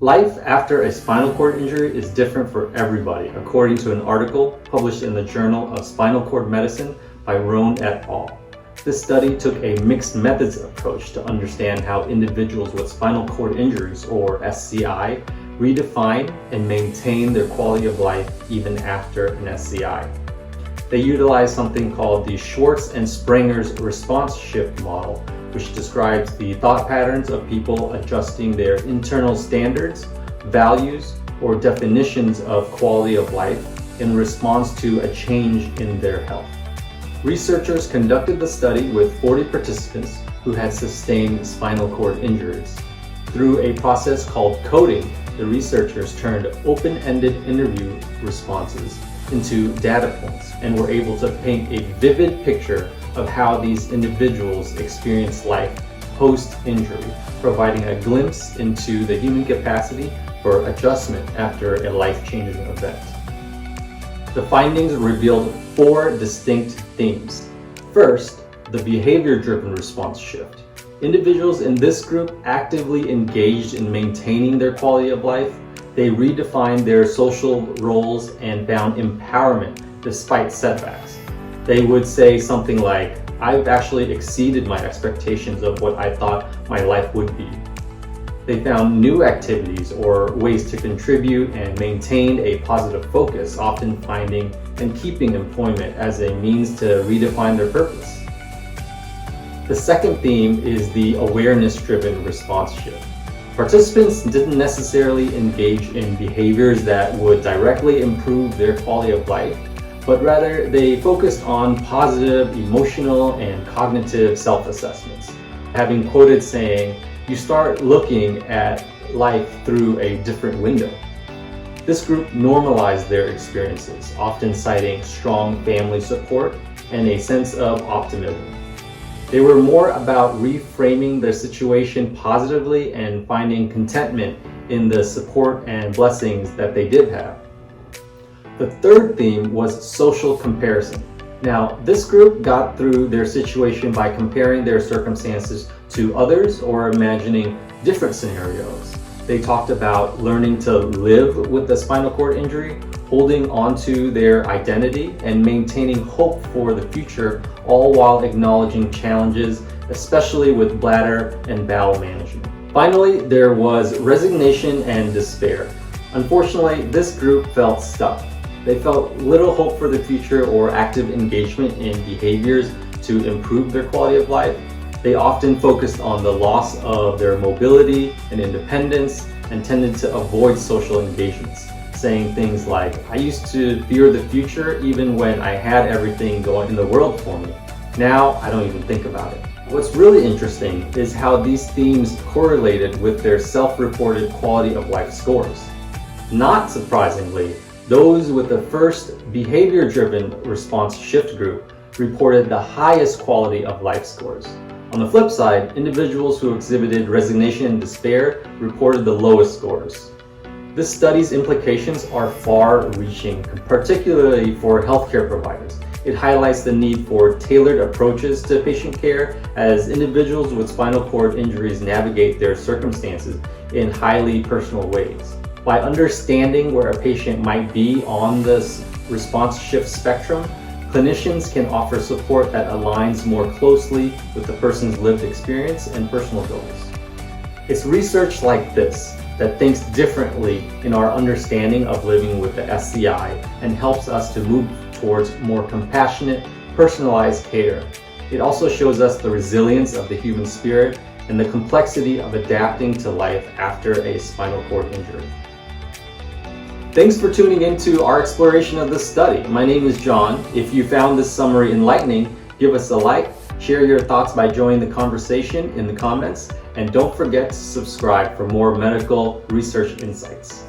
Life after a spinal cord injury is different for everybody, according to an article published in the Journal of Spinal Cord Medicine by Rohn et al. This study took a mixed methods approach to understand how individuals with spinal cord injuries, or SCI, redefine and maintain their quality of life even after an SCI. They utilized something called the Schwartz and Sprangers response shift model, which describes the thought patterns of people adjusting their internal standards, values, or definitions of quality of life in response to a change in their health. Researchers conducted the study with 40 participants who had sustained spinal cord injuries. Through a process called coding, the researchers turned open-ended interview responses into data points and were able to paint a vivid picture of how these individuals experience life post-injury, providing a glimpse into the human capacity for adjustment after a life-changing event. The findings revealed 4 distinct themes. First, the behavior-driven response shift. Individuals in this group actively engaged in maintaining their quality of life. They redefined their social roles and found empowerment despite setbacks. They would say something like, "I've actually exceeded my expectations of what I thought my life would be." They found new activities or ways to contribute and maintained a positive focus, often finding and keeping employment as a means to redefine their purpose. The second theme is the awareness-driven response shift. Participants didn't necessarily engage in behaviors that would directly improve their quality of life, but rather they focused on positive emotional and cognitive self-assessments. Having quoted saying, "You start looking at life through a different window." This group normalized their experiences, often citing strong family support and a sense of optimism. They were more about reframing their situation positively and finding contentment in the support and blessings that they did have. The third theme was social comparison. Now, this group got through their situation by comparing their circumstances to others or imagining different scenarios. They talked about learning to live with a spinal cord injury, holding onto their identity, and maintaining hope for the future, all while acknowledging challenges, especially with bladder and bowel management. Finally, there was resignation and despair. Unfortunately, this group felt stuck. They felt little hope for the future or active engagement in behaviors to improve their quality of life. They often focused on the loss of their mobility and independence and tended to avoid social engagements, saying things like, "I used to fear the future even when I had everything going in the world for me. Now I don't even think about it." What's really interesting is how these themes correlated with their self-reported quality of life scores. Not surprisingly, those with the first behavior-driven response shift group reported the highest quality of life scores. On the flip side, individuals who exhibited resignation and despair reported the lowest scores. This study's implications are far-reaching, particularly for healthcare providers. It highlights the need for tailored approaches to patient care as individuals with spinal cord injuries navigate their circumstances in highly personal ways. By understanding where a patient might be on this response shift spectrum, clinicians can offer support that aligns more closely with the person's lived experience and personal goals. It's research like this that thinks differently in our understanding of living with the SCI and helps us to move towards more compassionate, personalized care. It also shows us the resilience of the human spirit and the complexity of adapting to life after a spinal cord injury. Thanks for tuning into our exploration of this study. My name is John. If you found this summary enlightening, give us a like, share your thoughts by joining the conversation in the comments, and don't forget to subscribe for more medical research insights.